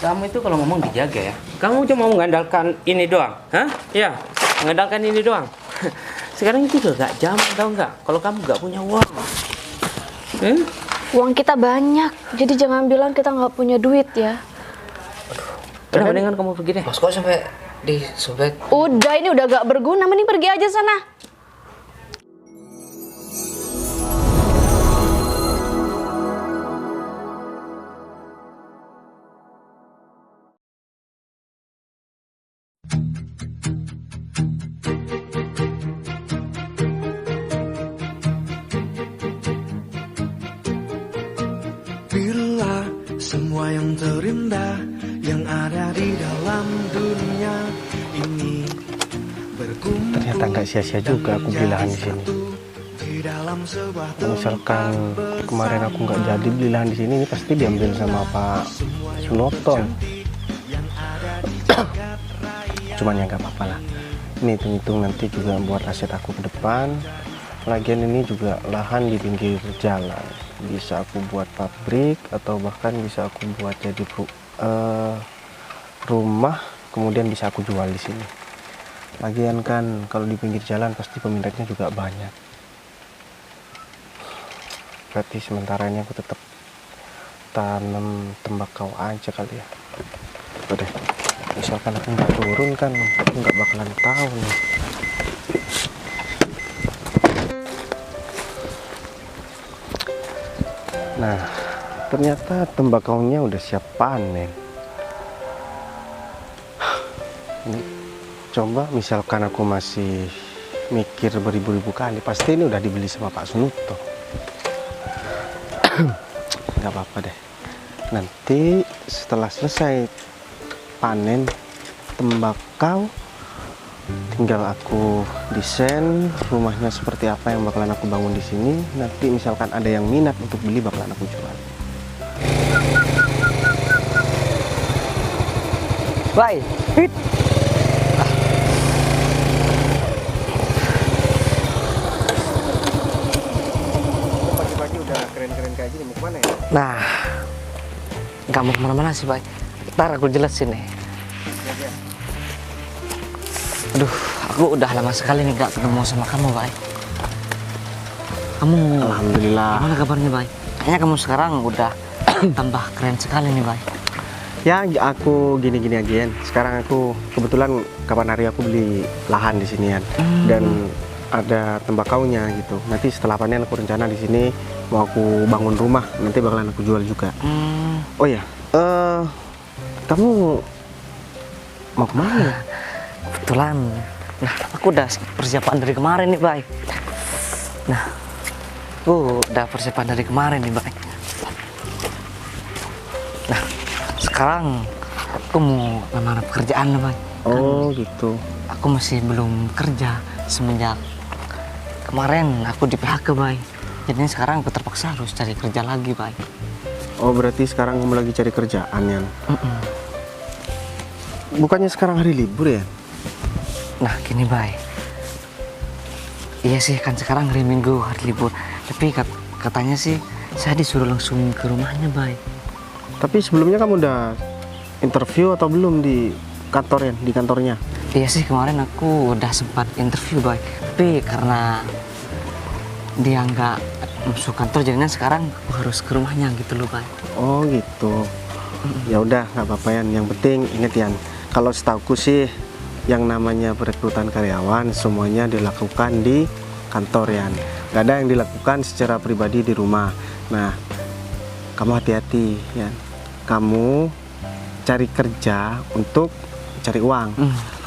Kamu itu kalau ngomong dijaga ya. Kamu cuma mengandalkan ini doang, hah? Ya, mengandalkan ini doang. Sekarang itu udah gak zaman, tau nggak? Kalau kamu nggak punya uang, Uang kita banyak, jadi jangan bilang kita nggak punya duit ya. udah mendingan kamu pergi deh. Mas kok sampai disobek? Udah, ini udah gak berguna, mending pergi aja sana. Bila semua yang terindah yang ada di dalam dunia ini berkumpul, ternyata nggak sia-sia juga aku beli lahan di sini. Misalkan kemarin aku nggak jadi beli lahan di sini, ini pasti diambil sama Pak Sunoto. Cuman ya nggak apa-apa lah. Ini hitung-hitung nanti juga buat aset aku ke depan. Lagian ini juga lahan di pinggir jalan, bisa aku buat pabrik atau bahkan bisa aku buat jadi rumah, kemudian bisa aku jual di sini. Lagian kan kalau di pinggir jalan pasti peminatnya juga banyak. Berarti sementara ini aku tetap tanam tembakau aja kali ya. Udah, misalkan aku nggak turun kan aku nggak bakalan tahu nih. Nah, ternyata tembakaunya udah siap panen. Ini coba misalkan aku masih mikir beribu-ribu kali, pasti ini udah dibeli sama Pak Sunuto. Nggak apa-apa deh. Nanti setelah selesai panen tembakau, tinggal aku desain rumahnya seperti apa yang bakalan aku bangun di sini. Nanti misalkan ada yang minat untuk beli, bakalan aku jual. Bye. Hit. Pagi-pagi udah keren-keren kayak gini, mau kemana ya? Nah, nggak mau kemana-mana sih, Bay. Ntar aku jelasin nih. Aduh, aku udah lama sekali nih nggak ketemu sama kamu, Bay. Kamu Alhamdulillah. gimana kabarnya, Bay? Kayaknya kamu sekarang udah tambah keren sekali nih, Bay. Ya, aku gini-gini aja ya. Sekarang aku kebetulan kapan hari aku beli lahan di sini ya. Dan ada tembakaunya gitu. Nanti setelah panen aku rencana di sini mau aku bangun rumah, nanti bakalan aku jual juga. Oh ya, kamu mau kemana? Kebetulan, nah aku udah persiapan dari kemarin nih, Bay. Nah, aku udah persiapan dari kemarin nih, Bay. Nah, sekarang aku mau lamar pekerjaan nih, Bay. Oh gitu. Aku masih belum kerja semenjak kemarin aku di PHK, Bay. Jadi sekarang aku terpaksa harus cari kerja lagi, Bay. Oh berarti sekarang kamu lagi cari kerjaan ya? Bukannya sekarang hari libur ya? Nah gini, Bay. Iya sih kan sekarang hari Minggu, hari libur. Tapi katanya sih saya disuruh langsung ke rumahnya, Bay. Tapi sebelumnya kamu udah interview atau belum di kantor ya? Di kantornya? Iya sih kemarin aku udah sempat interview, Bay. Tapi karena dia nggak masuk kantor, jadinya sekarang aku harus ke rumahnya gitu loh, Bay. Oh gitu. Ya udah nggak apa-apa Yan. Yang penting inget Yan, kalau setauku sih yang namanya perekrutan karyawan semuanya dilakukan di kantor Yan. Gak ada yang dilakukan secara pribadi di rumah. Nah, kamu hati-hati Yan. Kamu cari kerja untuk cari uang,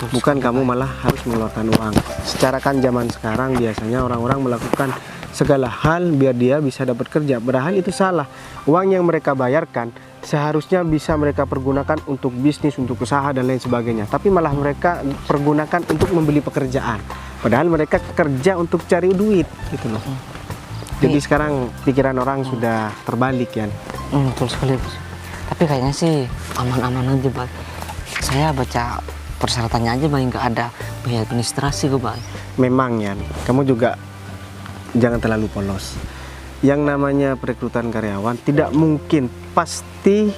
bukan kamu malah harus mengeluarkan uang. Secara kan zaman sekarang biasanya orang-orang melakukan segala hal biar dia bisa dapat kerja, padahal itu salah. Uang yang mereka bayarkan seharusnya bisa mereka pergunakan untuk bisnis, untuk usaha dan lain sebagainya, tapi malah mereka pergunakan untuk membeli pekerjaan, padahal mereka kerja untuk cari duit gitu loh. Jadi sekarang pikiran orang sudah terbalik ya. Betul sekali. Tapi kayaknya sih aman-aman aja, Bay. Saya baca persyaratannya aja, Bay, nggak ada biaya administrasi kok, Bay. Memang ya, kamu juga jangan terlalu polos. Yang namanya perekrutan karyawan tidak mungkin pasti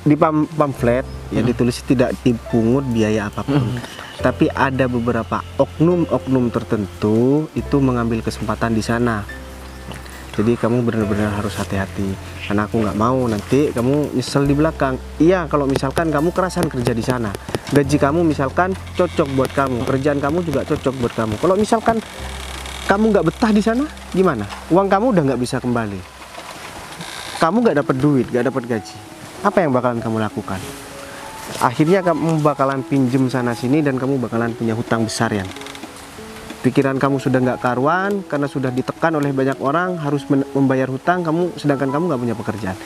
di pamflet ya ditulis tidak dipungut biaya apapun. Tapi ada beberapa oknum-oknum tertentu itu mengambil kesempatan di sana. Jadi kamu benar-benar harus hati-hati. Karena aku nggak mau nanti kamu nyesel di belakang. Iya, kalau misalkan kamu kerasan kerja di sana, gaji kamu misalkan cocok buat kamu, kerjaan kamu juga cocok buat kamu. Kalau misalkan kamu nggak betah di sana, gimana? Uang kamu udah nggak bisa kembali. Kamu nggak dapat duit, nggak dapat gaji. Apa yang bakalan kamu lakukan? Akhirnya kamu bakalan pinjem sana sini dan kamu bakalan punya hutang besar ya. Pikiran kamu sudah nggak karuan karena sudah ditekan oleh banyak orang harus membayar hutang kamu, sedangkan kamu nggak punya pekerjaan.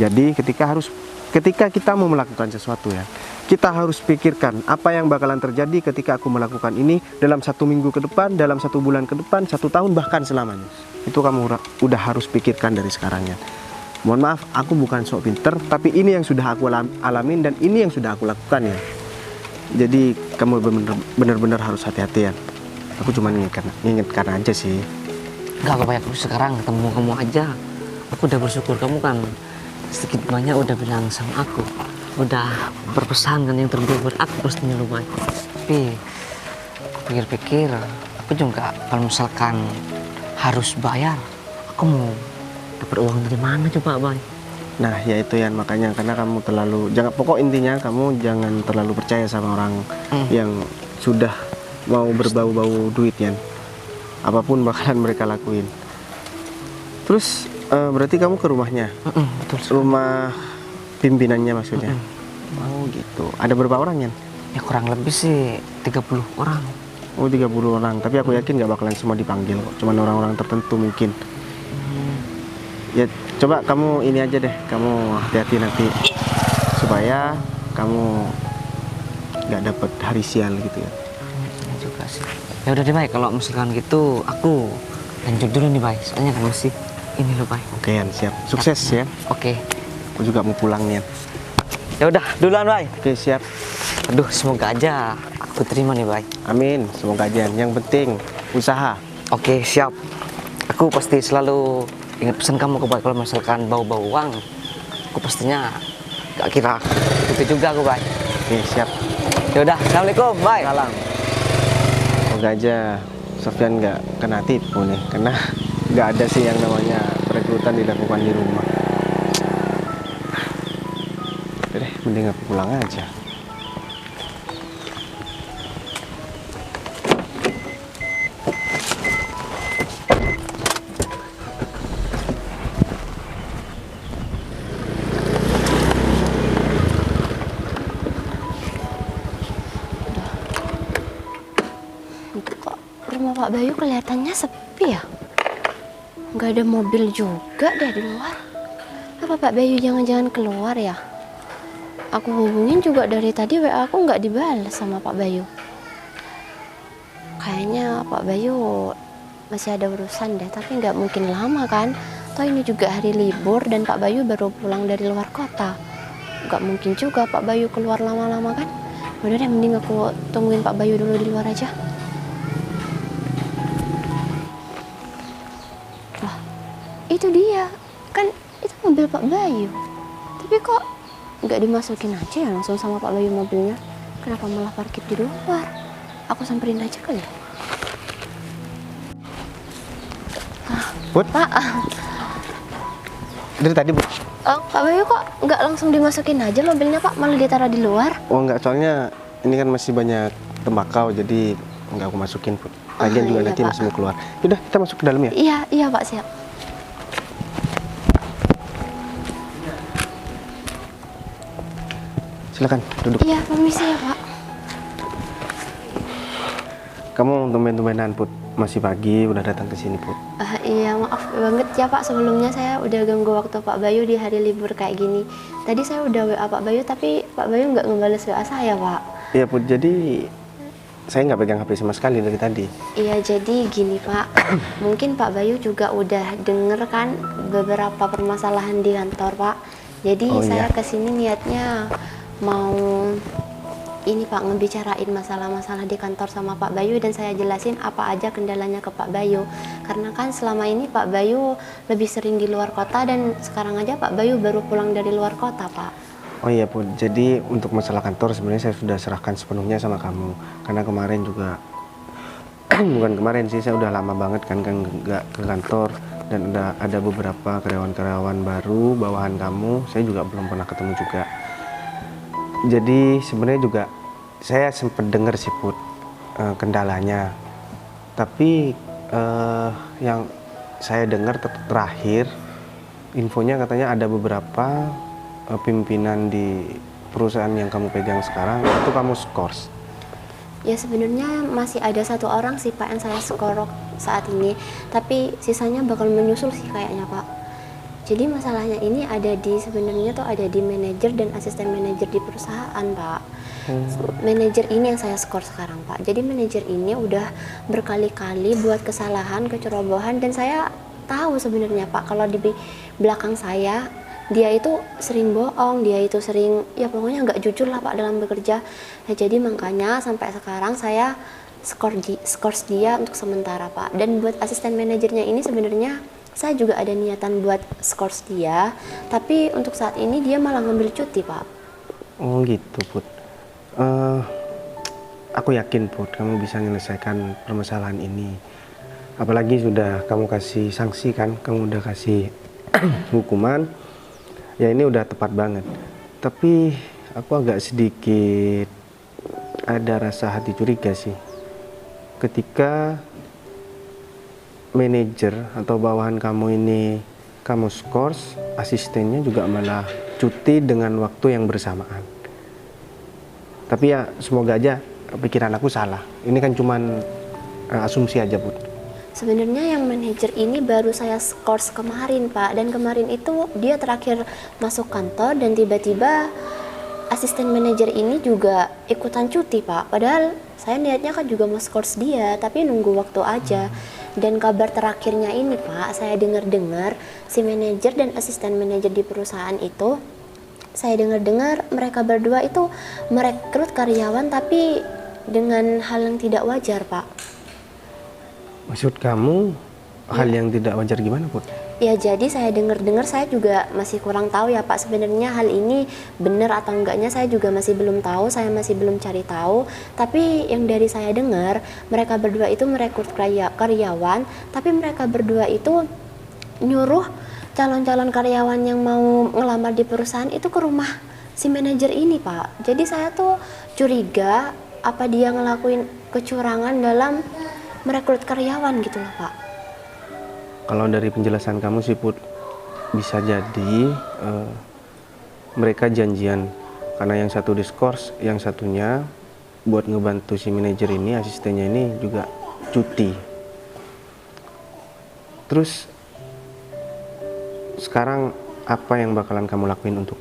Jadi ketika kita mau melakukan sesuatu ya, kita harus pikirkan apa yang bakalan terjadi ketika aku melakukan ini dalam 1 minggu ke depan, dalam 1 bulan ke depan, 1 tahun, bahkan selamanya. Itu kamu udah harus pikirkan dari sekarang ya. Mohon maaf, aku bukan sok pinter, tapi ini yang sudah aku alamin dan ini yang sudah aku lakukan ya. Jadi kamu benar-benar harus hati-hati ya. Aku cuma ngingetkan aja sih. Enggak apa-apa, aku sekarang ketemu kamu aja. Aku udah bersyukur, kamu kan sedikit banyak udah bilang sama aku, udah berpesan kan yang terbaik buat aku pastinya lu baik. Tapi pikir-pikir aku juga kalau misalkan harus bayar, aku mau dapat uang dari mana coba, Bay? Nah ya itu ya, makanya karena kamu pokok intinya kamu jangan terlalu percaya sama orang yang sudah mau berbau-bau duit ya. Apapun bakalan mereka lakuin. Terus berarti kamu ke rumahnya? Betul. Rumah pimpinannya maksudnya? Oh gitu. Ada berapa orang ya? Ya kurang lebih sih 30 orang. Oh 30 orang, tapi aku yakin gak bakalan semua dipanggil kok. Cuman orang-orang tertentu mungkin. Ya coba kamu ini aja deh, kamu hati-hati nanti supaya kamu gak dapet hari sial gitu ya. Juga sih. Ya udah deh, Bay, kalau misalkan gitu aku lanjut dulu nih, Bay. Soalnya kan masih ini loh, Bay. Oke Yan, siap. Sukses ya. Oke. Aku juga mau pulang nih. Ya udah, duluan, Bay. Oke, siap. Aduh, semoga aja aku terima nih, Bay. Amin, semoga aja. Yang penting usaha. Oke, siap. Aku pasti selalu ingat pesan kamu ke Bay. Kalau misalkan bau-bau uang, aku pastinya gak kira itu juga aku, Bay. Oke, siap. Ya udah, assalamualaikum, Bay. Salam. Semoga aja Sofyan nggak kena tipu nih, karena nggak ada sih yang namanya perekrutan dilakukan di rumah. Udah deh, mending aku pulang aja. Kok rumah Pak Bayu kelihatannya sepi ya? Nggak ada mobil juga deh di luar. Apa Pak Bayu jangan-jangan keluar ya? Aku hubungin juga dari tadi, WA aku nggak dibalas sama Pak Bayu. Kayaknya Pak Bayu masih ada urusan deh, tapi nggak mungkin lama kan? Toh ini juga hari libur dan Pak Bayu baru pulang dari luar kota. Nggak mungkin juga Pak Bayu keluar lama-lama kan? Udah deh, mending aku tungguin Pak Bayu dulu di luar aja. Wah, itu dia. Kan itu mobil Pak Bayu. Tapi kok nggak dimasukin aja ya langsung sama Pak Bayu mobilnya? Kenapa malah parkir di luar? Aku samperin aja kali ya. Bud, Pak, dari tadi Bu. Pak Bayu kok nggak langsung dimasukin aja mobilnya Pak? Malah ditaruh di luar? Oh enggak, soalnya ini kan masih banyak tembakau, jadi enggak aku masukin Bu. Lagian juga iya, nanti Pak. masih mau keluar. Yaudah, kita masuk ke dalam ya. Iya Pak, siap. Silakan duduk. Iya, permisi ya Pak. Kamu tumben-tumbenan Put, masih pagi udah datang ke sini Put. Iya, maaf banget ya Pak, sebelumnya saya udah ganggu waktu Pak Bayu di hari libur kayak gini. Tadi saya udah WA Pak Bayu, tapi Pak Bayu nggak ngebales WA saya Pak. Iya Put, jadi saya nggak pegang HP sama sekali dari tadi. Iya, jadi gini Pak, mungkin Pak Bayu juga udah denger kan beberapa permasalahan di kantor Pak. Jadi Oh, saya iya. kesini niatnya mau ini Pak, ngebicarain masalah-masalah di kantor sama Pak Bayu dan saya jelasin apa aja kendalanya ke Pak Bayu. Karena kan selama ini Pak Bayu lebih sering di luar kota dan sekarang aja Pak Bayu baru pulang dari luar kota Pak. Oh iya Put, jadi untuk masalah kantor sebenarnya saya sudah serahkan sepenuhnya sama kamu. Karena kemarin juga, bukan kemarin sih, saya udah lama banget kan nggak ke kantor. Dan ada beberapa karyawan-karyawan baru bawahan kamu, saya juga belum pernah ketemu juga. Jadi sebenarnya juga saya sempat dengar sih Put, kendalanya. Tapi yang saya dengar terakhir, infonya katanya ada beberapa pimpinan di perusahaan yang kamu pegang sekarang itu kamu skors. Ya sebenarnya masih ada 1 orang sih Pak yang saya skor saat ini, tapi sisanya bakal menyusul sih kayaknya Pak. Jadi masalahnya ini sebenarnya tuh ada di manajer dan asisten manajer di perusahaan Pak. Manajer ini yang saya skor sekarang Pak. Jadi manajer ini udah berkali-kali buat kesalahan, kecerobohan, dan saya tahu sebenarnya Pak kalau di belakang saya dia itu sering bohong, dia itu sering, ya pokoknya nggak jujur lah Pak dalam bekerja. Nah, jadi makanya sampai sekarang saya skors dia untuk sementara Pak. Dan buat asisten manajernya ini sebenarnya saya juga ada niatan buat skors dia, tapi untuk saat ini dia malah ngambil cuti Pak. Oh gitu Put. Aku yakin Put, kamu bisa menyelesaikan permasalahan ini. Apalagi sudah kamu kasih sanksi kan, kamu udah kasih hukuman. Ya ini udah tepat banget. Tapi aku agak sedikit ada rasa hati curiga sih. Ketika manajer atau bawahan kamu ini kamu skors, asistennya juga malah cuti dengan waktu yang bersamaan. Tapi ya semoga aja pikiran aku salah. Ini kan cuman asumsi aja Bud. Sebenarnya yang manajer ini baru saya skors kemarin Pak, dan kemarin itu dia terakhir masuk kantor dan tiba-tiba asisten manajer ini juga ikutan cuti Pak. Padahal saya niatnya kan juga mau skors dia, tapi nunggu waktu aja. Dan kabar terakhirnya ini Pak, saya dengar-dengar si manajer dan asisten manajer di perusahaan itu, saya dengar-dengar mereka berdua itu merekrut karyawan tapi dengan hal yang tidak wajar Pak. Maksud kamu hal yang tidak wajar gimana Put? Ya jadi saya dengar-dengar, saya juga masih kurang tahu ya Pak, sebenarnya hal ini benar atau enggaknya saya juga masih belum tahu, saya masih belum cari tahu. Tapi yang dari saya dengar, mereka berdua itu merekrut karyawan, tapi mereka berdua itu nyuruh calon-calon karyawan yang mau ngelamar di perusahaan itu ke rumah si manajer ini Pak. Jadi saya tuh curiga apa dia ngelakuin kecurangan dalam merekrut karyawan gitu loh Pak. Kalau dari penjelasan kamu sih Put, bisa jadi mereka janjian, karena yang satu diskors, yang satunya buat ngebantu si manajer ini, asistennya ini juga cuti. Terus sekarang apa yang bakalan kamu lakuin untuk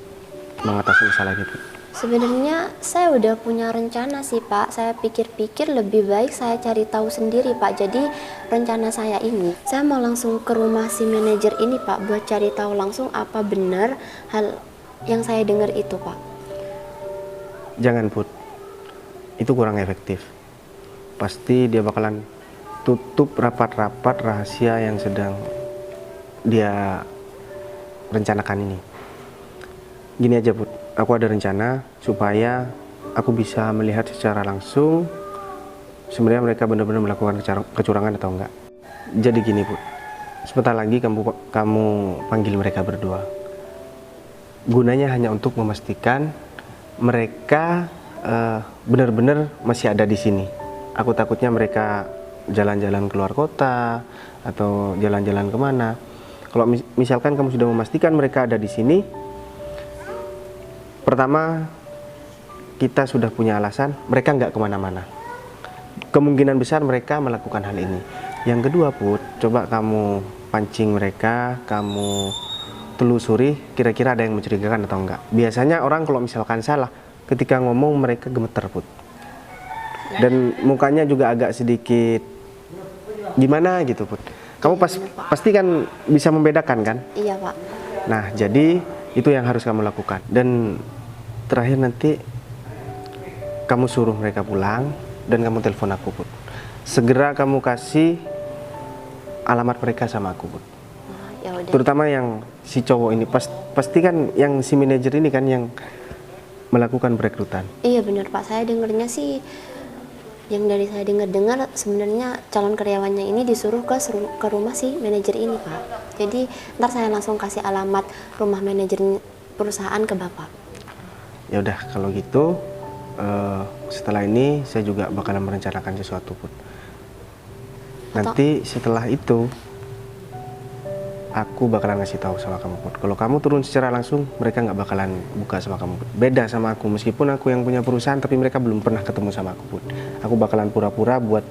mengatasi masalah itu? Sebenarnya saya udah punya rencana sih Pak. Saya pikir-pikir lebih baik saya cari tahu sendiri Pak. Jadi rencana saya ini, saya mau langsung ke rumah si manajer ini Pak, buat cari tahu langsung apa benar hal yang saya dengar itu Pak. Jangan Put, itu kurang efektif. Pasti dia bakalan tutup rapat-rapat rahasia yang sedang dia rencanakan ini. Gini aja Put, aku ada rencana supaya aku bisa melihat secara langsung sebenarnya mereka benar-benar melakukan kecurangan atau enggak. Jadi gini Put, sebentar lagi kamu panggil mereka berdua. Gunanya hanya untuk memastikan mereka benar-benar masih ada di sini. Aku takutnya mereka jalan-jalan keluar kota atau jalan-jalan kemana. Kalau misalkan kamu sudah memastikan mereka ada di sini, pertama, kita sudah punya alasan mereka nggak kemana-mana. Kemungkinan besar mereka melakukan hal ini. Yang kedua Put, coba kamu pancing mereka, kamu telusuri kira-kira ada yang mencurigakan atau enggak. Biasanya orang kalau misalkan salah, ketika ngomong mereka gemeter Put. Dan mukanya juga agak sedikit gimana gitu Put. Kamu pasti kan bisa membedakan kan? Iya Pak. Nah jadi itu yang harus kamu lakukan. Dan terakhir nanti kamu suruh mereka pulang dan kamu telepon aku Put. Segera kamu kasih alamat mereka sama aku Put. Ya deh. Terutama yang si cowok ini pasti kan yang si manajer ini kan yang melakukan perekrutan. Iya benar Pak, saya dengarnya sih, yang dari saya dengar sebenarnya calon karyawannya ini disuruh ke rumah si manajer ini Pak. Jadi ntar saya langsung kasih alamat rumah manajer perusahaan ke Bapak. Ya udah kalau gitu setelah ini saya juga bakalan merencanakan sesuatu Put. Nanti setelah itu aku bakalan ngasih tahu sama kamu Put. Kalau kamu turun secara langsung, mereka nggak bakalan buka sama kamu Put. Beda sama aku, meskipun aku yang punya perusahaan, tapi mereka belum pernah ketemu sama aku Put. Aku bakalan pura-pura buat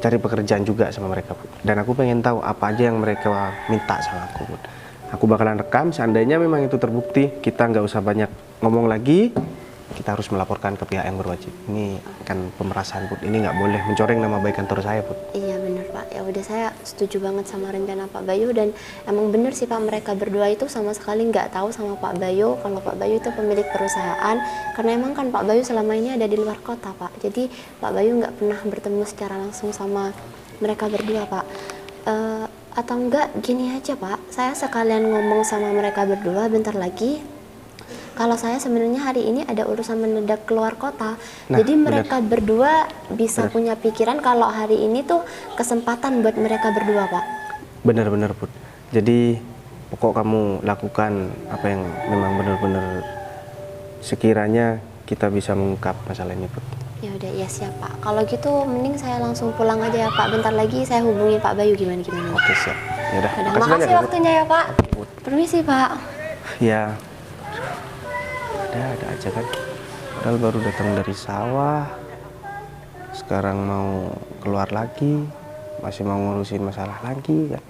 cari pekerjaan juga sama mereka Put. Dan aku pengen tahu apa aja yang mereka minta sama aku Put. Aku bakalan rekam, seandainya memang itu terbukti, kita nggak usah banyak ngomong lagi. Kita harus melaporkan ke pihak yang berwajib. Ini kan pemerasan Put, ini nggak boleh mencoreng nama baik kantor saya Put. Iya benar Pak, ya udah saya setuju banget sama rencana Pak Bayu, dan emang bener sih Pak, mereka berdua itu sama sekali nggak tahu sama Pak Bayu kalau Pak Bayu itu pemilik perusahaan, karena emang kan Pak Bayu selama ini ada di luar kota Pak, jadi Pak Bayu nggak pernah bertemu secara langsung sama mereka berdua Pak. Atau enggak gini aja Pak, saya sekalian ngomong sama mereka berdua bentar lagi. Kalau saya sebenarnya hari ini ada urusan mendadak keluar kota, jadi mereka berdua bisa punya pikiran kalau hari ini tuh kesempatan buat mereka berdua Pak. Benar-benar Put. Jadi pokok kamu lakukan apa yang memang benar-benar sekiranya kita bisa mengungkap masalah ini Put. Ya udah, ya siap Pak. Kalau gitu mending saya langsung pulang aja ya Pak. Bentar lagi saya hubungin Pak Bayu gimana. Oke siap. Ya udah. Makasih waktunya ya Pak. Permisi Pak. Ya. Ada aja kan. Padahal baru datang dari sawah. Sekarang mau keluar lagi, masih mau ngurusin masalah lagi kan.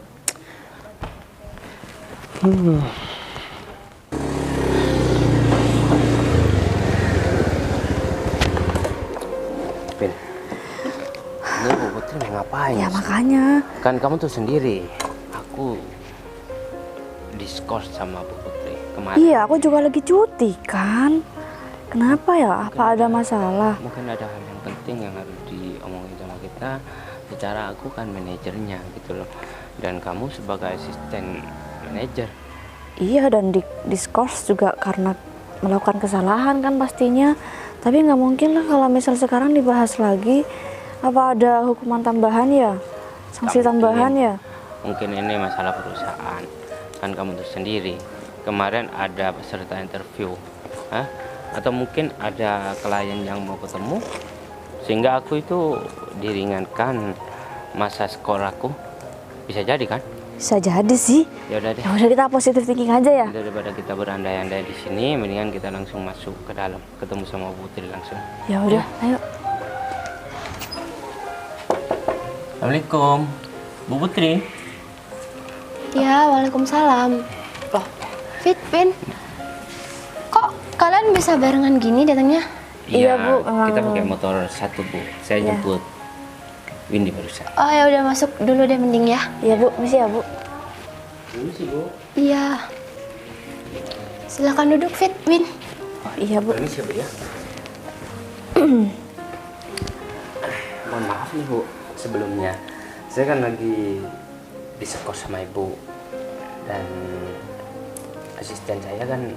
Vin, ini Bu Putri mau ngapain? Ya makanya. Kan kamu tuh sendiri, aku diskors sama Bu Putri kemarin. Iya, aku juga lagi cuti kan. Kenapa ya? Apa ada masalah? Mungkin ada hal yang penting yang harus diomongin sama kita. Secara aku kan manajernya gitu loh, dan kamu sebagai asisten manajer. Iya, dan diskors juga karena melakukan kesalahan kan pastinya. Tapi nggak mungkin lah kalau misal sekarang dibahas lagi. Apa ada hukuman tambahan ya? Sanksi tambahan ya? Mungkin ini masalah perusahaan. Kan kamu tuh sendiri. Kemarin ada peserta interview. Atau mungkin ada klien yang mau ketemu. Sehingga aku itu diringankan masa skor aku. Bisa jadi kan? Bisa jadi sih. Ya udah deh. Ya udah, kita positive thinking aja ya. Daripada kita berandai-andai di sini, mendingan kita langsung masuk ke dalam, ketemu sama Bu Putri langsung. Ya udah, ayo. Assalamualaikum, Bu Putri. Ya, waalaikumsalam. Loh, Vin, kok kalian bisa barengan gini datangnya? Iya, Bu, emang- Kita pakai motor satu Bu. Saya Iya. jemput Windy barusan. Oh ya udah, masuk dulu deh mending ya. Iya Bu, misi ya Bu. Ini sih Bu. Iya. Silakan duduk Win. Oh iya Bu. Permisi ya Bu ya. Mohon maaf nih Bu, sebelumnya saya kan lagi disekos sama Ibu, dan asisten saya kan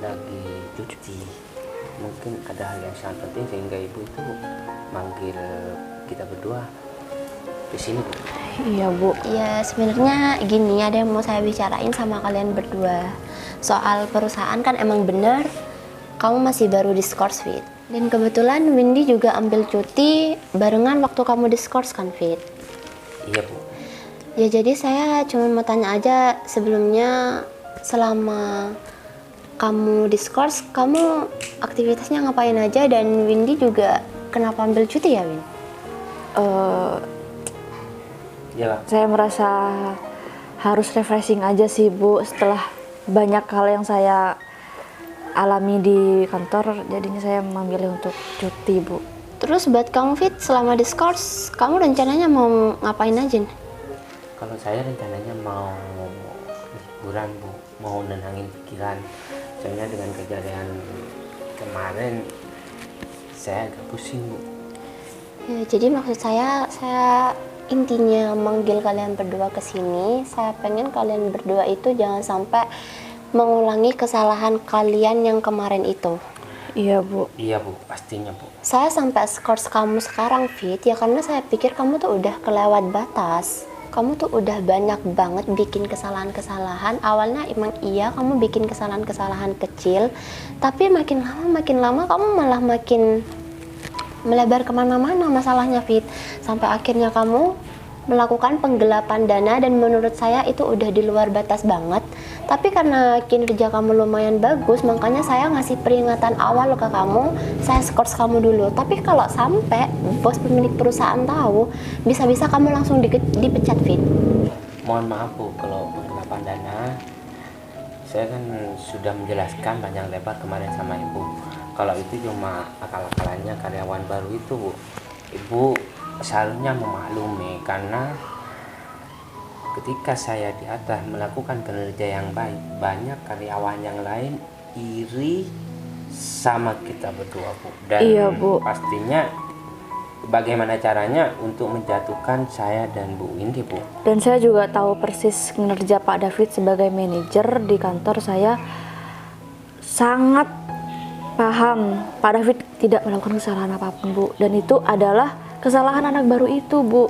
lagi cuti. Mungkin ada hal yang sangat penting sehingga Ibu itu manggil kita berdua di sini Bu. Iya Bu. Ya sebenarnya gini, ada yang mau saya bicarain sama kalian berdua. Soal perusahaan kan emang bener kamu masih baru diskors Fit. Dan kebetulan Windy juga ambil cuti barengan waktu kamu diskors kan Fit. Iya Bu. Ya jadi saya cuma mau tanya aja sebelumnya, selama kamu diskors, kamu aktivitasnya ngapain aja, dan Windy juga kenapa ambil cuti ya Win? Iya. Saya merasa harus refreshing aja sih Bu, setelah banyak hal yang saya alami di kantor, jadinya saya memilih untuk cuti Bu. Terus buat kamu Fit, selama diskors, kamu rencananya mau ngapain aja nih? Kalau saya rencananya mau liburan Bu, mau nenangin pikiran. Soalnya dengan kejadian kemarin saya agak pusing Bu. Ya, jadi maksud saya intinya manggil kalian berdua ke sini, saya pengen kalian berdua itu jangan sampai mengulangi kesalahan kalian yang kemarin itu. Iya Bu. Iya Bu, pastinya Bu. Saya sampai skors kamu sekarang Fit ya karena saya pikir kamu tuh udah kelewat batas. Kamu tuh udah banyak banget bikin kesalahan-kesalahan. Awalnya emang iya kamu bikin kesalahan-kesalahan kecil, tapi makin lama kamu malah makin melebar kemana-mana masalahnya Fit. Sampai akhirnya kamu melakukan penggelapan dana dan menurut saya itu udah di luar batas banget. Tapi karena kinerja kamu lumayan bagus, makanya saya ngasih peringatan awal ke kamu, saya skors kamu dulu. Tapi kalau sampai bos pemilik perusahaan tahu, bisa-bisa kamu langsung dipecat Fit. Mohon maaf Bu, kalau penggelapan dana saya kan sudah menjelaskan panjang lebar kemarin sama Ibu. Kalau itu cuma akal-akalannya karyawan baru itu Bu. Ibu seharusnya memaklumi karena ketika saya di atas melakukan kinerja yang baik, banyak karyawan yang lain iri sama kita berdua Bu. Dan Iya, Bu. pastinya bagaimana caranya untuk menjatuhkan saya dan Bu Windy Bu. Dan saya juga tahu persis kinerja Pak David sebagai manajer di kantor. Saya sangat paham Pak David tidak melakukan kesalahan apapun Bu. Dan itu adalah kesalahan anak baru itu Bu.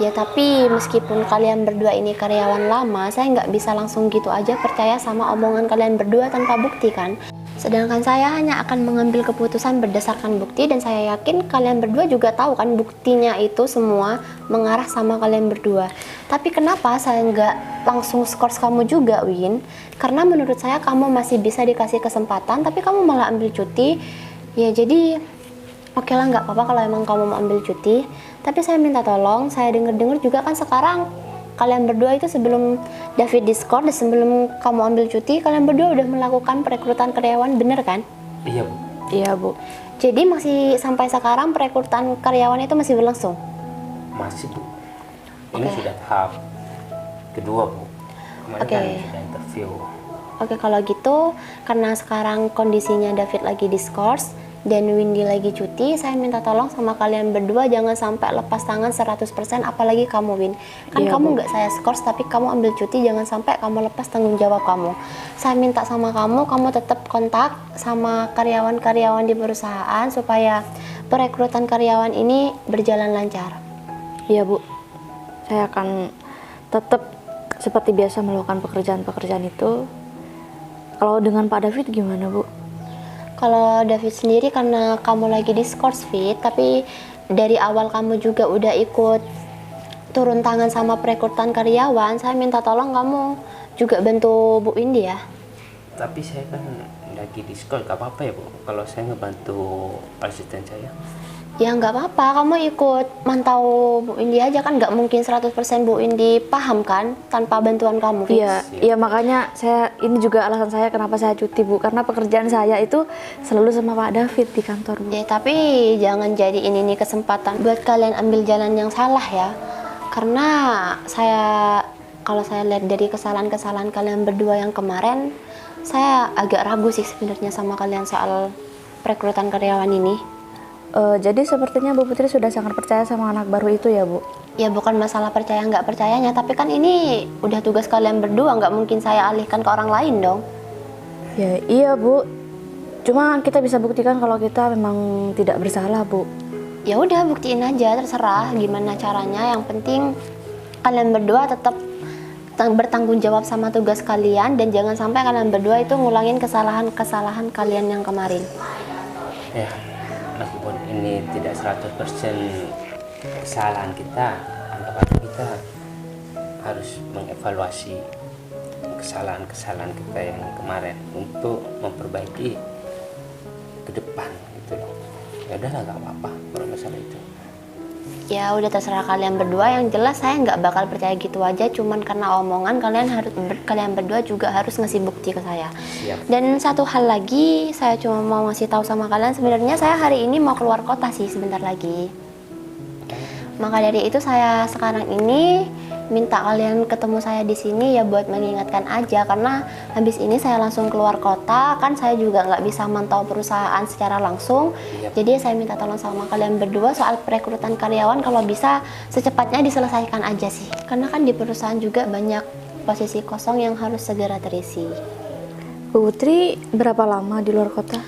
Ya tapi meskipun kalian berdua ini karyawan lama, saya nggak bisa langsung gitu aja percaya sama omongan kalian berdua tanpa bukti kan. Sedangkan saya hanya akan mengambil keputusan berdasarkan bukti dan saya yakin kalian berdua juga tahu kan buktinya itu semua mengarah sama kalian berdua. Tapi kenapa saya nggak langsung skors kamu juga Win? Karena menurut saya kamu masih bisa dikasih kesempatan tapi kamu malah ambil cuti. Ya jadi oke lah nggak apa-apa kalau emang kamu mau ambil cuti. Tapi saya minta tolong, saya dengar juga kan sekarang kalian berdua itu sebelum David Discord dan sebelum kamu ambil cuti, kalian berdua udah melakukan perekrutan karyawan, bener kan? Iya Bu. Iya Bu. Jadi masih sampai sekarang perekrutan karyawan itu masih berlangsung? Masih Bu. Ini Oke. sudah tahap kedua Bu. Kemarin Oke. kan sudah interview. Oke kalau gitu, karena sekarang kondisinya David lagi diskors dan Windy lagi cuti, saya minta tolong sama kalian berdua jangan sampai lepas tangan 100%, apalagi kamu Win. Kan Iya, kamu Bu. nggak saya skors tapi kamu ambil cuti, jangan sampai kamu lepas tanggung jawab kamu. Saya minta sama kamu tetap kontak sama karyawan-karyawan di perusahaan supaya perekrutan karyawan ini berjalan lancar. Iya Bu. Saya akan tetap seperti biasa melakukan pekerjaan-pekerjaan itu. Kalau dengan Pak David gimana Bu? Kalau David sendiri karena kamu lagi diskors Fit, tapi dari awal kamu juga udah ikut turun tangan sama perekrutan karyawan, saya minta tolong kamu juga bantu Bu Windy ya. Tapi saya kan lagi di sekolah, gak apa-apa ya Bu kalau saya ngebantu asisten saya? Ya nggak apa-apa, kamu ikut mantau Bu Windy aja kan, nggak mungkin 100% Bu Windy paham kan tanpa bantuan kamu Fit. Iya, iya makanya ini juga alasan saya kenapa saya cuti Bu, karena pekerjaan saya itu selalu sama Pak David di kantor Bu. Ya tapi jangan jadi ini kesempatan buat kalian ambil jalan yang salah ya. Karena kalau saya lihat dari kesalahan-kesalahan kalian berdua yang kemarin, saya agak ragu sih sebenarnya sama kalian soal perekrutan karyawan ini. Jadi sepertinya Bu Putri sudah sangat percaya sama anak baru itu ya Bu? Ya bukan masalah percaya nggak percayanya, tapi kan ini udah tugas kalian berdua, nggak mungkin saya alihkan ke orang lain dong. Ya iya Bu, cuma kita bisa buktikan kalau kita memang tidak bersalah Bu. Ya udah buktiin aja, terserah gimana caranya, yang penting kalian berdua tetap bertanggung jawab sama tugas kalian dan jangan sampai kalian berdua itu ngulangin kesalahan-kesalahan kalian yang kemarin. Ya, meskipun ini tidak 100% kesalahan kita, anggap aja kita harus mengevaluasi kesalahan-kesalahan kita yang kemarin untuk memperbaiki ke depan gitu loh. Ya udahlah, nggak apa-apa kalau masalah itu. Ya udah terserah kalian berdua, yang jelas saya nggak bakal percaya gitu aja cuman karena omongan. Kalian berdua juga harus ngasih bukti ke saya. Siap. Dan satu hal lagi, saya cuma mau ngasih tahu sama kalian, sebenarnya saya hari ini mau keluar kota sih sebentar lagi. Maka dari itu saya sekarang ini minta kalian ketemu saya di sini ya buat mengingatkan aja, karena habis ini saya langsung keluar kota, kan saya juga nggak bisa mantau perusahaan secara langsung. Jadi saya minta tolong sama kalian berdua soal perekrutan karyawan, kalau bisa secepatnya diselesaikan aja sih, karena kan di perusahaan juga banyak posisi kosong yang harus segera terisi. Bu Putri berapa lama di luar kota?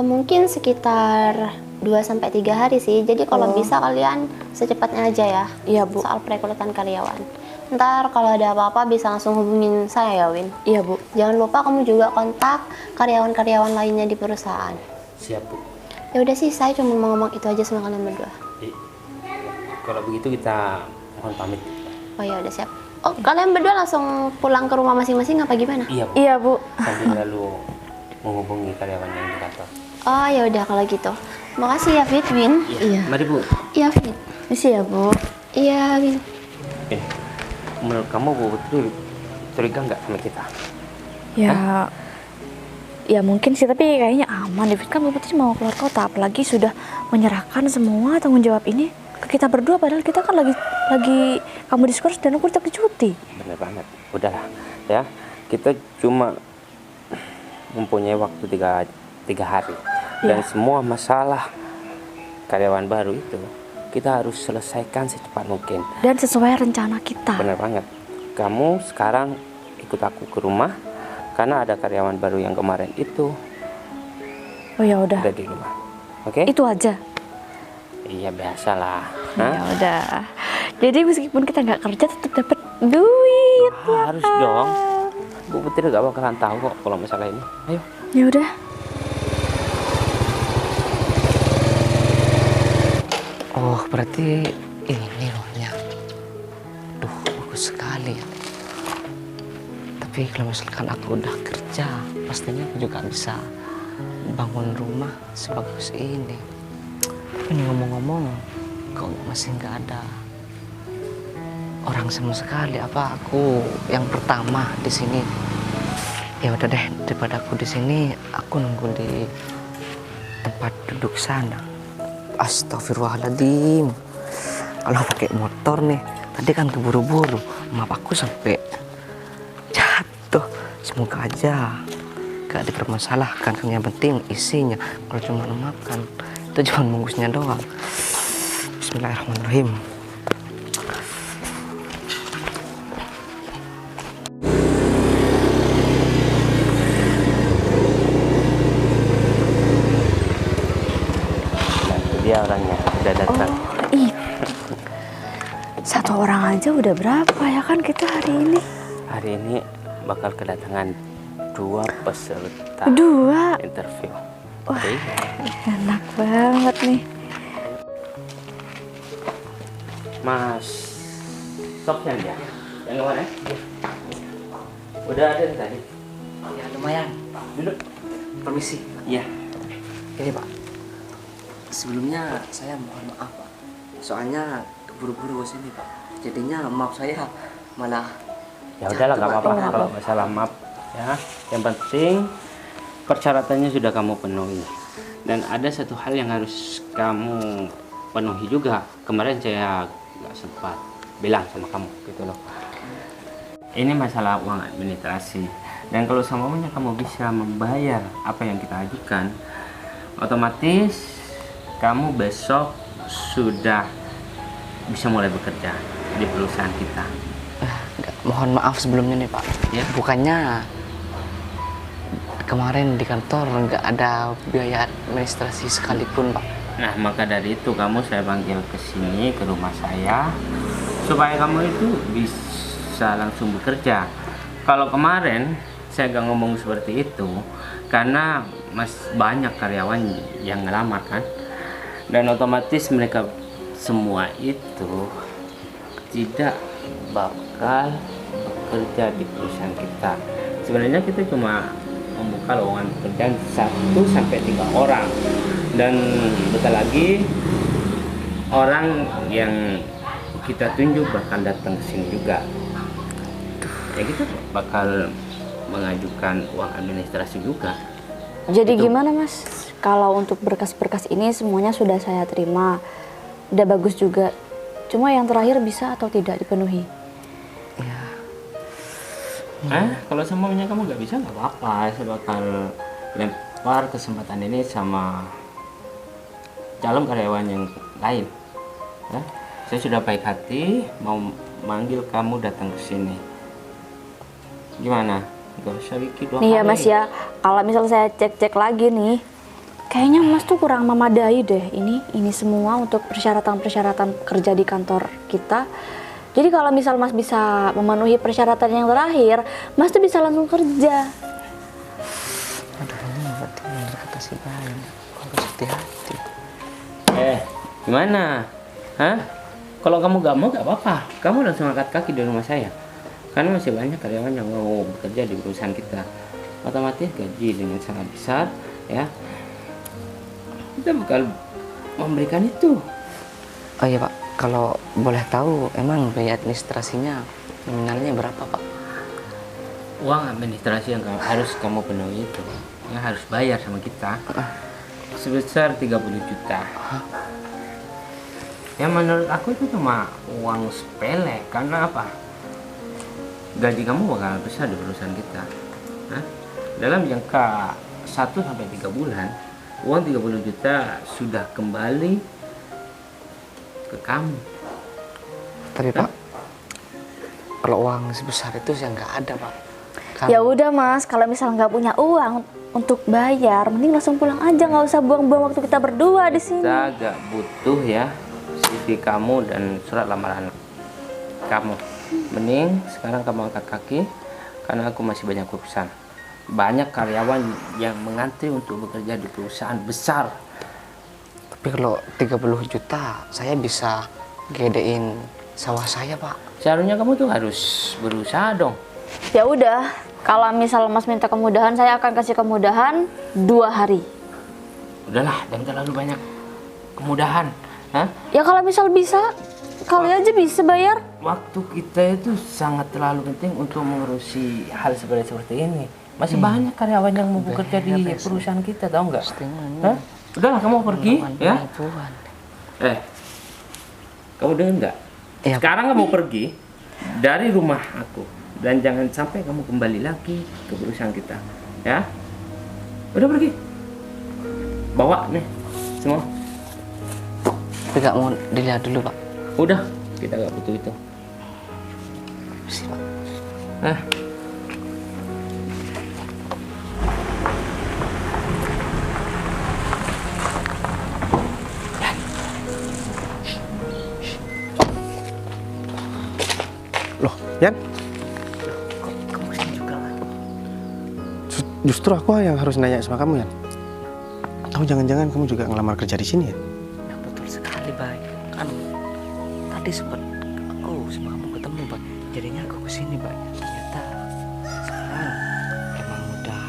Mungkin sekitar 2-3 hari sih. Jadi kalau bisa kalian secepatnya aja ya. Iya, Bu. Soal perekrutan karyawan. Ntar kalau ada apa-apa bisa langsung hubungin saya ya, Win. Iya, Bu. Jangan lupa kamu juga kontak karyawan-karyawan lainnya di perusahaan. Siap, Bu. Ya udah sih, saya cuma mau ngomong itu aja sama kalian berdua. Kalau begitu kita mohon pamit. Oh ya udah siap. Oh, kalian berdua langsung pulang ke rumah masing-masing apa gimana? Iya, Bu. Iya, Bu. Sambil lalu menghubungi karyawan yang di kantor. Oh ya udah kalau gitu. Makasih ya, Fit, Win. Iya. Mari, Bu. Iya, Fit. Misi ya, Bu. Iya, Win. Vin, menurut kamu Bu Putri curiga nggak sama kita? Ya, ya mungkin sih, tapi kayaknya aman. David kan Bu Putri mau keluar kota, apalagi sudah menyerahkan semua tanggung jawab ini ke kita berdua, padahal kita kan lagi kamu diskurs dan aku tetap cuti. Bener banget. Udahlah, ya. Kita cuma mempunyai waktu tiga hari. Dan semua masalah karyawan baru itu kita harus selesaikan secepat mungkin. Dan sesuai rencana kita. Bener banget. Kamu sekarang ikut aku ke rumah karena ada karyawan baru yang kemarin itu Oh ya udah. ada di rumah. Oke? Itu aja. Iya, biasalah. Ya udah. Jadi meskipun kita nggak kerja tetap dapat duit. Harus dong. Bu Putri gak bakalan tahu kok kalau masalah ini. Ayo. Ya udah. Oh, berarti ini lohnya. Duh, bagus sekali ya. Tapi kalau misalkan aku udah kerja, pastinya aku juga bisa bangun rumah sebagus ini. Tapi nih ngomong-ngomong, kok masih nggak ada orang sama sekali? Apa aku yang pertama di sini? Ya udah deh, daripada aku di sini, aku nunggu di tempat duduk sana. Astagfirullahaladzim. Kalau pakai motor nih, tadi kan keburu-buru, map aku sampai jatuh. Semoga aja gak dipermasalahkan, kan yang penting isinya. Kalau cuma makan, itu cuma bungkusnya doang. Bismillahirrahmanirrahim. Dia orangnya udah datang. Oh, ih. Satu orang aja udah berapa ya kan kita hari ini? Hari ini bakal kedatangan 2 peserta 2. interview. Wah, Oke. enak banget nih. Mas Sofyan ya? Yang kemarin? Udah ada nih tadi. Ya lumayan. Duduk. Permisi. Iya. Ini Pak, sebelumnya saya mohon maaf Pak. Soalnya keburu-buru ke sini Pak. Jadinya maaf saya malah. Ya udahlah, nggak apa-apa Pak. kalau masalah map ya. Yang penting persyaratannya sudah kamu penuhi. Dan ada satu hal yang harus kamu penuhi juga. Kemarin saya nggak sempat bilang sama kamu gitu loh. Ini masalah uang administrasi. Dan kalau semuanya kamu bisa membayar apa yang kita ajukan, otomatis kamu besok sudah bisa mulai bekerja di perusahaan kita. Mohon maaf sebelumnya nih Pak. Ya. Bukannya kemarin di kantor nggak ada biaya administrasi sekalipun Pak. Nah, maka dari itu kamu saya panggil ke sini, ke rumah saya, supaya kamu itu bisa langsung bekerja. Kalau kemarin saya gak ngomong seperti itu karena banyak karyawan yang ngelamar kan, dan otomatis mereka semua itu tidak bakal bekerja di perusahaan kita. Sebenarnya kita cuma membuka lowongan pekerjaan 1-3 orang, dan bentar lagi orang yang kita tunjuk bakal datang ke sini juga. Ya kita bakal mengajukan uang administrasi juga. Jadi Itu. gimana Mas? Kalau untuk berkas-berkas ini semuanya sudah saya terima. Udah bagus juga. Cuma yang terakhir bisa atau tidak dipenuhi. Kalau semuanya kamu nggak bisa nggak apa-apa, saya bakal lempar kesempatan ini sama calon karyawan yang lain. Ya, saya sudah baik hati mau manggil kamu datang ke sini. Gimana? Gak usah Wiki 2 Nih ya kali. Mas ya, kalau misal saya cek-cek lagi nih, kayaknya Mas tuh kurang memadai deh ini semua untuk persyaratan-persyaratan kerja di kantor kita. Jadi kalau misal Mas bisa memenuhi persyaratan yang terakhir, Mas tuh bisa langsung kerja. Aduh, ini berarti bener kata si Bayu. Aku harus hati-hati. Gimana? Hah? Kalau kamu gak mau gak apa-apa, kamu langsung angkat kaki di rumah saya. Karena masih banyak karyawan yang mau bekerja di perusahaan kita. Otomatis gaji dengan sangat besar, ya. Kita bakal memberikan itu. Oh iya Pak, kalau boleh tahu emang biaya administrasinya nominalnya berapa Pak? Uang administrasi yang harus kamu penuhi itu, yang harus bayar sama kita, sebesar 30 juta. Ya menurut aku itu cuma uang sepele. Karena apa? Gaji kamu bakal besar di perusahaan kita. Hah? Dalam jangka 1 sampai 3 bulan, uang 30 juta sudah kembali ke kamu. Tapi Pak, kalau uang sebesar itu saya nggak ada Pak. Kan- Ya udah Mas, kalau misal nggak punya uang untuk bayar, mending langsung pulang aja, nggak usah buang-buang waktu kita berdua di sini. Kita gak butuh ya CV kamu dan surat lamaran kamu. Mending sekarang kamu angkat kaki, karena aku masih banyak urusan. Banyak karyawan yang mengantri untuk bekerja di perusahaan besar. Tapi kalau 30 juta saya bisa gedein sawah saya Pak. Seharusnya kamu tuh harus berusaha dong. Ya udah, kalau misal Mas minta kemudahan, saya akan kasih kemudahan 2 hari. Udahlah, jangan terlalu banyak kemudahan. Hah? Ya kalau misal bisa, kali aja bisa bayar. Waktu kita itu sangat terlalu penting untuk mengurusi hal seperti ini. Masih banyak karyawan yang mau bekerja di perusahaan kita, tahu nggak? Hah? Udahlah, kamu pergi ya. Kamu dengar nggak? Iya. Sekarang kamu pergi dari rumah aku dan jangan sampai kamu kembali lagi ke perusahaan kita, ya. Udah pergi. Bawa nih semua. Tapi nggak mau dilihat dulu Pak. Udah, kita nggak butuh itu. Sih Pak. Loh, Yan, Kok kamu sini juga Pak? justru aku yang harus nanya sama kamu, Yan. Kamu jangan-jangan kamu juga ngelamar kerja di sini ya? Ya betul sekali Bay. Kan tadi sempat aku sama kamu ketemu Bay. Jadinya aku kesini Bay. Ternyata sekarang emang udah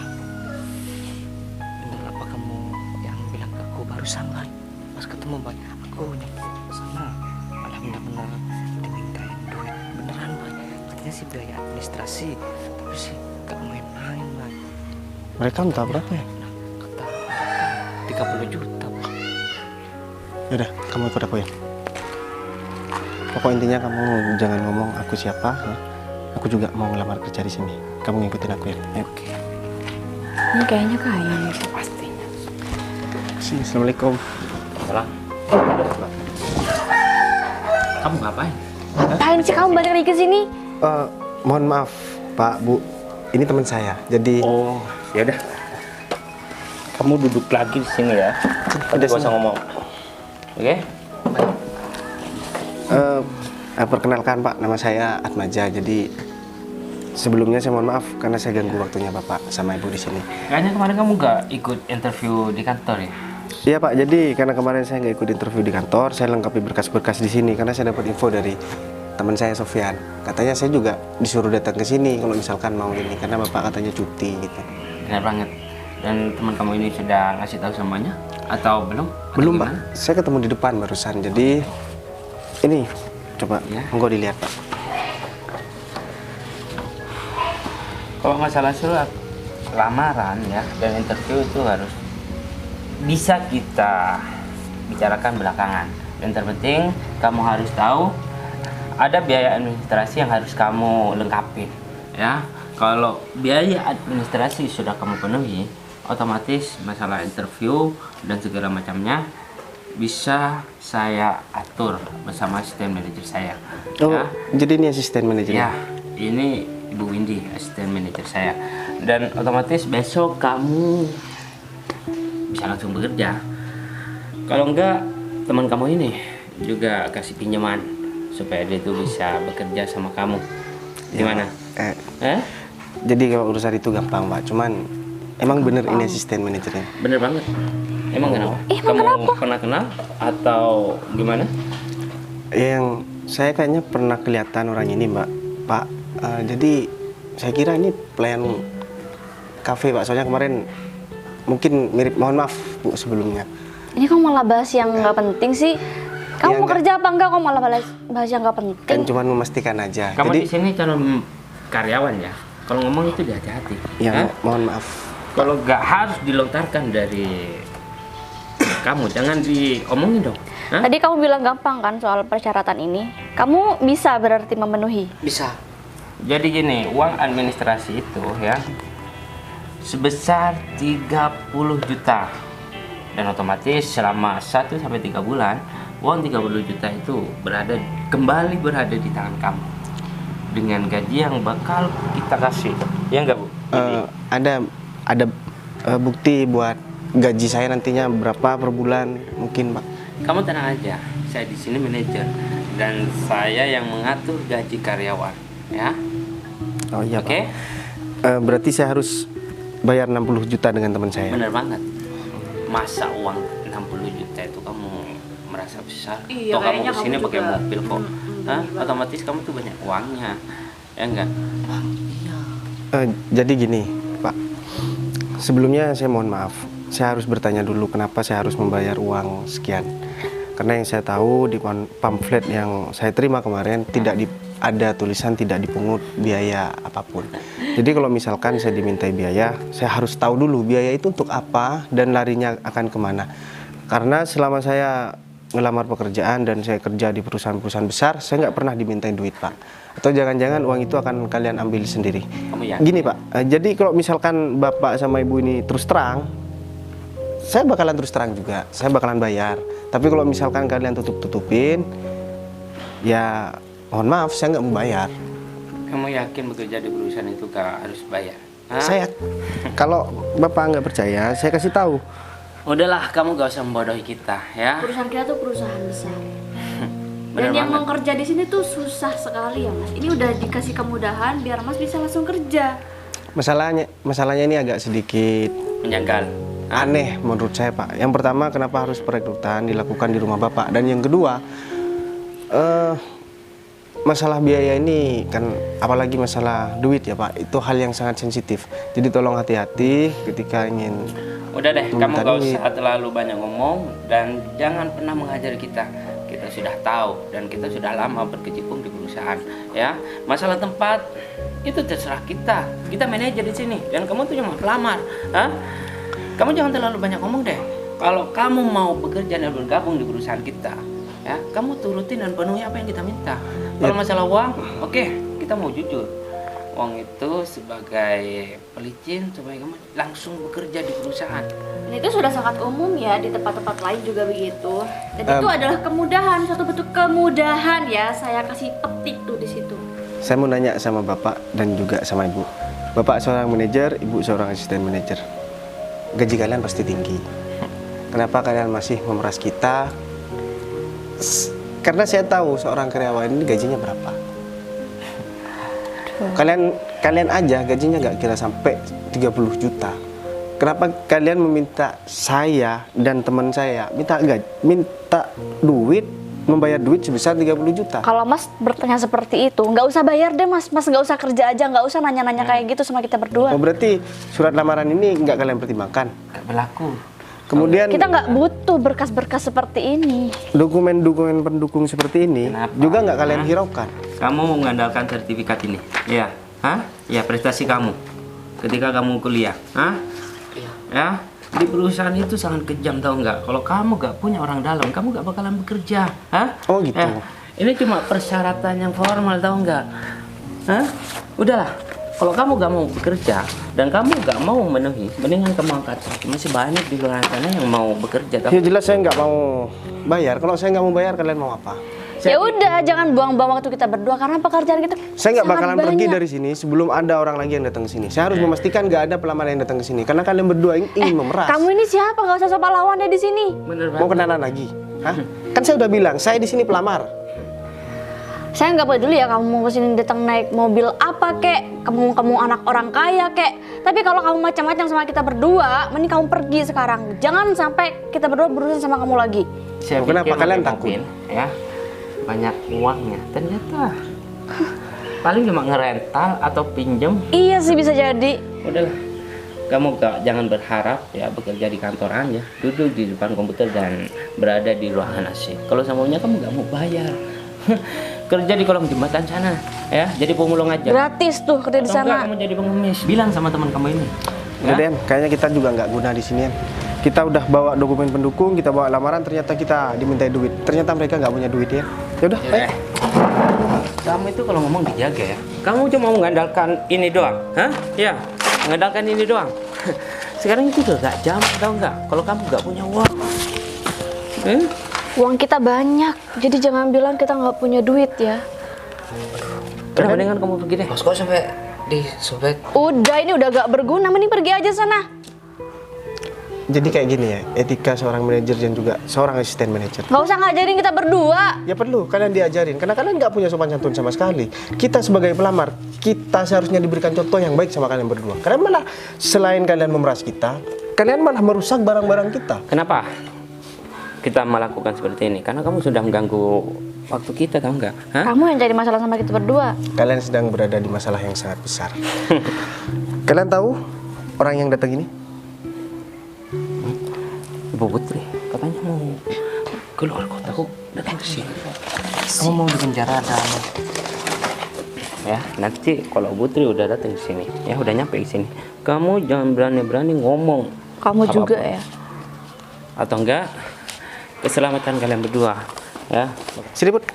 bener apa kamu yang bilang ke aku barusan Bay. Pas ketemu Bay, aku nyampe sana malah bener-bener dimintain duit beneran Bay. Katanya sih biaya administrasi, tapi sih gak main-main Bay. Mereka minta berapa ya? Nah, kata mereka 30 juta Pak. Yaudah, kamu ikut aku ya. Pokok intinya kamu jangan ngomong aku siapa ya. Aku juga mau ngelamar kerja di sini. Kamu ngikutin aku ya. Ayo. Oke. Ini kayaknya kaya nih. Pastinya. Sini, Assalamualaikum. Salah. Kamu ngapain? Ngapain sih kamu balik lagi ke sini? Mohon maaf, Pak, Bu. Ini teman saya. Jadi Oh, ya udah. Kamu duduk lagi di sini ya. Udah, Gak usah sini. ngomong. Oke? perkenalkan Pak, nama saya Atmaja. Jadi sebelumnya saya mohon maaf karena saya ganggu waktunya Bapak sama Ibu di sini. Kayaknya kemarin kamu nggak ikut interview di kantor ya? Iya Pak, jadi karena kemarin saya nggak ikut interview di kantor, saya lengkapi berkas-berkas di sini karena saya dapat info dari teman saya Sofyan. Katanya saya juga disuruh datang ke sini kalau misalkan mau ini karena Bapak katanya cuti gitu. Benar banget. Dan teman kamu ini sudah ngasih tahu semuanya atau belum? Atau Belum gimana? Pak, saya ketemu di depan barusan. Jadi ini coba Ya. monggo dilihat Pak. Kalau masalah surat lamaran ya dan interview itu harus bisa kita bicarakan belakangan. yang terpenting kamu harus tahu ada biaya administrasi yang harus kamu lengkapin ya. Kalau biaya administrasi sudah kamu penuhi, otomatis masalah interview dan segala macamnya bisa saya atur bersama asisten manajer saya. Oh, Ya. jadi ini asisten manajer. Ya, ini Ibu Windy, asisten manajer saya. Dan otomatis besok kamu bisa langsung bekerja. Kalau enggak, teman kamu ini juga kasih pinjaman supaya dia tuh bisa bekerja sama kamu. Gimana? Jadi kalau urusan itu gampang, Pak. Cuman emang bener ini asisten manajernya. Bener banget. Emang kenapa? Kamu pernah kenal atau gimana? Yang saya kayaknya pernah kelihatan orang ini, Mbak. Pak, jadi saya kira ini pelayan kafe, Pak. Soalnya kemarin mungkin mirip, mohon maaf Bu sebelumnya. Ini kok malah bahas yang nggak penting sih? Kamu Ya, mau kerja apa enggak? Kok malah bahas yang nggak penting? Kan cuma memastikan aja. Kamu Jadi di sini calon karyawan ya. Kalau ngomong itu hati-hati. ya Hah? mohon maaf. Kalau nggak harus dilontarkan dari kamu, jangan diomongin dong. Hah? Tadi kamu bilang gampang kan soal persyaratan ini. Kamu bisa berarti memenuhi. Bisa. Jadi gini, uang administrasi itu ya sebesar 30 juta. Dan otomatis selama 1 sampai 3 bulan, uang 30 juta itu kembali berada di tangan kamu. Dengan gaji yang bakal kita kasih. Ya enggak, Bu? Ada bukti buat gaji saya nantinya berapa per bulan mungkin, Pak. Kamu tenang aja. Saya di sini manajer dan saya yang mengatur gaji karyawan, ya. Oh iya, Oke? Pak. Berarti saya harus bayar 60 juta dengan teman saya. Bener banget. Masa uang 60 juta itu kamu merasa besar? Iya, Toh kamu kayaknya kesini kamu pakai juga. mobil kok. Hah? Otomatis kamu tuh banyak uangnya. Ya enggak? Jadi gini, Pak. Sebelumnya saya mohon maaf. Saya harus bertanya dulu kenapa saya harus membayar uang sekian. Karena yang saya tahu di pamflet yang saya terima kemarin ada tulisan tidak dipungut biaya apapun. Jadi kalau misalkan saya dimintai biaya, saya harus tahu dulu biaya itu untuk apa dan larinya akan kemana. Karena selama saya ngelamar pekerjaan dan saya kerja di perusahaan-perusahaan besar, saya nggak pernah dimintain duit, Pak. Atau jangan-jangan uang itu akan kalian ambil sendiri. Kamu yakin? Gini, Pak. Jadi kalau misalkan Bapak sama Ibu ini terus terang, saya bakalan terus terang juga. Saya bakalan bayar. Tapi kalau misalkan kalian tutup-tutupin, ya mohon maaf, saya nggak mau bayar. Kamu yakin bekerja di perusahaan itu gak harus bayar? Hah? Saya, kalau Bapak nggak percaya, saya kasih tahu. Udahlah, kamu gak usah membodohi kita, ya. Perusahaan kita tuh perusahaan besar. Bener Dan yang banget. mau kerja di sini tuh susah sekali ya, Mas. Ini udah dikasih kemudahan biar Mas bisa langsung kerja. Masalahnya ini agak sedikit Menjanggal. Hah? aneh menurut saya, Pak. Yang pertama, kenapa harus perekrutan dilakukan di rumah Bapak? Dan yang kedua, masalah biaya ini kan, apalagi masalah duit ya, Pak, itu hal yang sangat sensitif. Jadi tolong hati-hati ketika ingin. Udah deh, kamu Meminta gak duit. usah terlalu banyak ngomong dan jangan pernah mengajar kita. Kita sudah tahu dan kita sudah lama berkecimpung di perusahaan, ya. Masalah tempat itu terserah kita. Kita manajer di sini dan kamu tuh cuma pelamar, Hah? Kamu jangan terlalu banyak ngomong deh. Kalau kamu mau bekerja dan bergabung di perusahaan kita, ya, kamu turutin dan penuhi apa yang kita minta. Kalau masalah uang, oke, kita mau jujur. Uang itu sebagai pelicin supaya kamu langsung bekerja di perusahaan. Dan itu sudah sangat umum ya, di tempat-tempat lain juga begitu. Dan itu adalah kemudahan, suatu bentuk kemudahan ya. Saya kasih petik tuh di situ. Saya mau nanya sama Bapak dan juga sama Ibu. Bapak seorang manajer, Ibu seorang asisten manajer. Gaji kalian pasti tinggi. Kenapa kalian masih memeras kita? Karena saya tahu seorang karyawan ini gajinya berapa. Kalian aja gajinya nggak kira sampai 30 juta. Kenapa kalian meminta saya dan teman saya minta duit, membayar duit sebesar 30 juta? Kalau Mas bertanya seperti itu, nggak usah bayar deh Mas. Mas nggak usah kerja aja, nggak usah nanya-nanya kayak gitu sama kita berdua. Oh, berarti surat lamaran ini nggak kalian pertimbangkan? Gak berlaku. Kemudian Kita nggak butuh berkas-berkas seperti ini. dokumen-dokumen pendukung seperti ini Kenapa? juga nggak kalian hiraukan. Kamu mengandalkan sertifikat ini, ya? Hah? Ya, prestasi kamu ketika kamu kuliah, hah? Iya. Ya, di perusahaan itu sangat kejam, tahu nggak? Kalau kamu nggak punya orang dalam, kamu nggak bakalan bekerja. Hah? Oh gitu. Ini cuma persyaratan yang formal, tahu nggak? Hah? Udahlah. Kalau kamu nggak mau bekerja dan kamu nggak mau memenuhi, mendingan kamu angkat kaki. Masih banyak di luar sana yang mau bekerja. Ya jelas saya nggak mau bayar. Kalau saya nggak mau bayar, kalian mau apa? Ya udah, jangan buang-buang waktu kita berdua karena pekerjaan kita Saya nggak sangat bakalan pergi banyak. dari sini sebelum ada orang lagi yang datang ke sini. Saya harus memastikan nggak ada pelamar yang datang ke sini karena kalian berdua ingin memeras. Kamu ini siapa? Gak usah sok pahlawan deh di sini. Bener Mau banget. kenalan lagi? Hah? Kan saya udah bilang, saya di sini pelamar. Saya nggak peduli ya kamu mau kesini datang naik mobil apa kek, kamu anak orang kaya kek. Tapi kalau kamu macam-macam sama kita berdua, mending kamu pergi sekarang. Jangan sampai kita berdua berurusan sama kamu lagi. Saya Kenapa pikir kalian pakai takut? mobil, ya banyak uangnya. Ternyata paling cuma ngerental atau pinjem. Iya sih bisa jadi. Udahlah, kamu jangan berharap ya bekerja di kantor aja, duduk di depan komputer dan berada di ruangan AC. Kalau semuanya kamu nggak mau bayar, kerja di kolong jembatan sana, ya jadi pemulung aja. Gratis tuh kerja di Atau enggak sana. kamu jadi pengemis. Bilang sama teman kamu ini. Udah Den, kayaknya kita juga nggak guna di sini. Kita udah bawa dokumen pendukung, kita bawa lamaran, ternyata kita dimintai duit. Ternyata mereka nggak punya duit ya. Ya udah, ayo. Kamu itu kalau ngomong dijaga ya. Kamu cuma mengandalkan ini doang, hah? Ya, mengandalkan ini doang. Sekarang itu udah gak jam, tau nggak? Kalau kamu nggak punya uang, Uang kita banyak, jadi jangan bilang kita nggak punya duit ya. udah mendingan kamu pergi deh. Bos kok sampai disobek? Udah ini udah gak berguna, mending pergi aja sana. Jadi kayak gini ya, etika seorang manajer dan juga seorang asisten manajer. Gak usah ngajarin kita berdua. Ya perlu, kalian diajarin. Karena kalian nggak punya sopan santun sama sekali. Kita sebagai pelamar, kita seharusnya diberikan contoh yang baik sama kalian berdua. Kalian malah, selain kalian memeras kita, kalian malah merusak barang-barang kita. Kenapa kita melakukan seperti ini? Karena kamu sudah mengganggu waktu kita, tahu nggak? Hah? Kamu yang jadi masalah sama kita berdua. Kalian sedang berada di masalah yang sangat besar. Kalian tahu orang yang datang ini? Ibu Putri, katanya mau keluar kota, kok datang ke sini? Kamu mau di penjara dan ya nanti kalau Bu Putri udah datang ke sini, ya udah nyampe ke sini, kamu jangan berani-berani ngomong. Kamu apa-apa. juga ya. Atau enggak keselamatan kalian berdua, ya. Sini Put.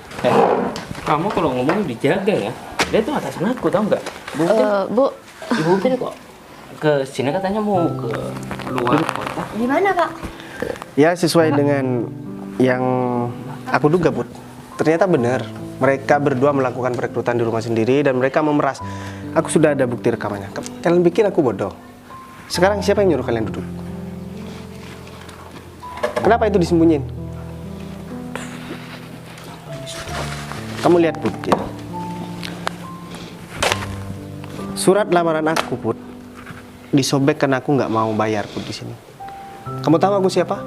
Kamu kalau ngomong dijaga ya. Dia tuh atasan aku, tahu nggak? Bu Putri, Bu, Ibu Putri kok ke sini katanya mau ke luar kota. Gimana Pak? Ya sesuai dengan yang aku duga Put. Ternyata benar. Mereka berdua melakukan perekrutan di rumah sendiri dan mereka memeras. Aku sudah ada bukti rekamannya. Kalian pikir aku bodoh? Sekarang siapa yang nyuruh kalian duduk? Kenapa itu disembunyiin? Kamu lihat Put ya. Surat lamaran aku Put disobek karena aku nggak mau bayar Put di sini. Kamu tahu aku siapa?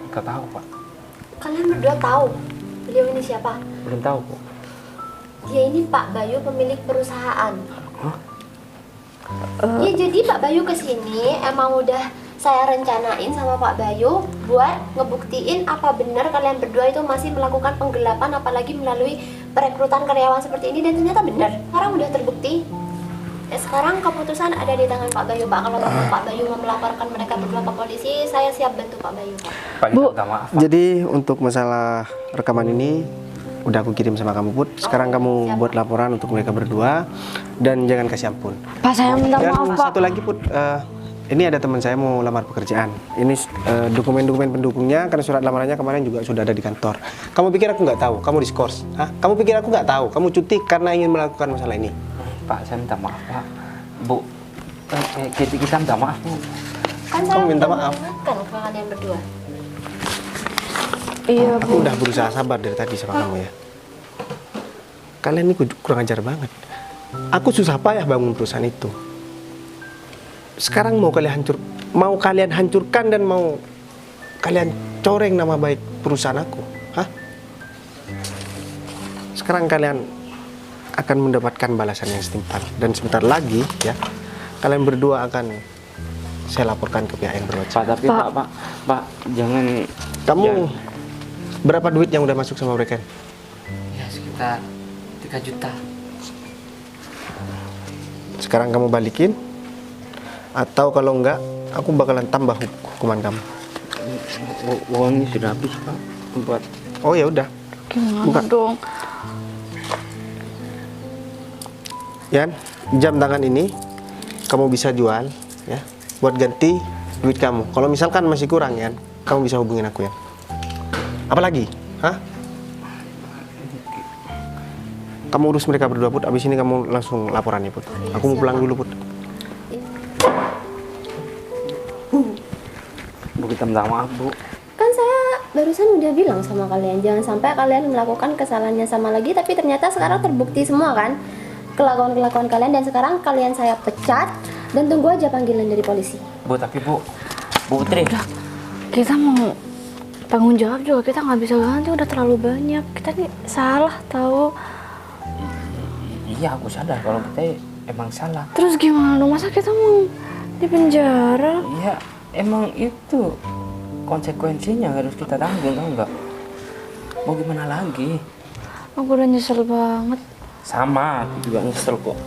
Gak tahu Pak, Kalian berdua tahu beliau ini siapa? belum tahu kok. Dia ini Pak Bayu, pemilik perusahaan. Ya jadi Pak Bayu kesini emang udah saya rencanain sama Pak Bayu buat ngebuktiin apa benar kalian berdua itu masih melakukan penggelapan, apalagi melalui perekrutan karyawan seperti ini, dan ternyata benar. Sekarang udah terbukti. Ya, sekarang keputusan ada di tangan Pak Bayu, Pak. Kalau Pak Bayu mau melaporkan mereka berdua ke polisi, saya siap bantu Pak Bayu, Pak. Pak, Bu, minta maaf, Pak. Jadi untuk masalah rekaman ini udah aku kirim sama kamu Put. Sekarang kamu buat laporan untuk mereka berdua dan jangan kasih ampun. Pak saya minta Dan maaf Pak. satu lagi Put, ini ada teman saya mau lamar pekerjaan. Ini dokumen-dokumen pendukungnya karena surat lamarannya kemarin juga sudah ada di kantor. Kamu pikir aku nggak tahu? Kamu diskors? Hah? Kamu pikir aku nggak tahu? Kamu cuti karena ingin melakukan masalah ini? Pak, saya minta maaf Pak. Bu, kita minta maaf Bu. Kan saya Kamu minta udah maaf. mengingatkan ke kalian berdua. Iya Aku udah berusaha sabar dari tadi sama kamu ya. Kalian ini kurang ajar banget. Aku susah payah bangun perusahaan itu. Sekarang mau kalian hancurkan dan mau kalian coreng nama baik perusahaan aku. Hah? Sekarang kalian akan mendapatkan balasan yang setimpal dan sebentar lagi ya kalian berdua akan saya laporkan ke pihak yang berwajib. Pak, tapi Pak, jangan. Kamu jangan. berapa duit yang udah masuk sama mereka? Ya sekitar 3 juta. Sekarang kamu balikin, atau kalau enggak aku bakalan tambah hukuman kamu. Uangnya sudah habis Pak. Buat Oh ya udah, Gimana Buka. dong? Yan, jam tangan ini kamu bisa jual ya, buat ganti duit kamu. Kalau misalkan masih kurang Yan, kamu bisa hubungin aku ya. Apalagi? Hah? Kamu urus mereka berdua Put, abis ini kamu langsung laporan ya Put. Aku mau pulang dulu Put. Bu, kita minta maaf Bu. Kan saya barusan udah bilang sama kalian, jangan sampai kalian melakukan kesalahan yang sama lagi, tapi ternyata sekarang terbukti semua kan kelakuan-kelakuan kalian, dan sekarang kalian saya pecat dan tunggu aja panggilan dari polisi. Bu, tapi Bu Putri. Kita mau tanggung jawab juga, kita nggak bisa ganti, udah terlalu banyak. Kita nih salah tahu. Iya, aku sadar kalau kita emang salah. Terus gimana dong? Masa kita mau di penjara? Iya, emang itu konsekuensinya harus kita tanggung, tau nggak? Mau gimana lagi? Aku udah nyesel banget. Sama, aku juga nyesel kok.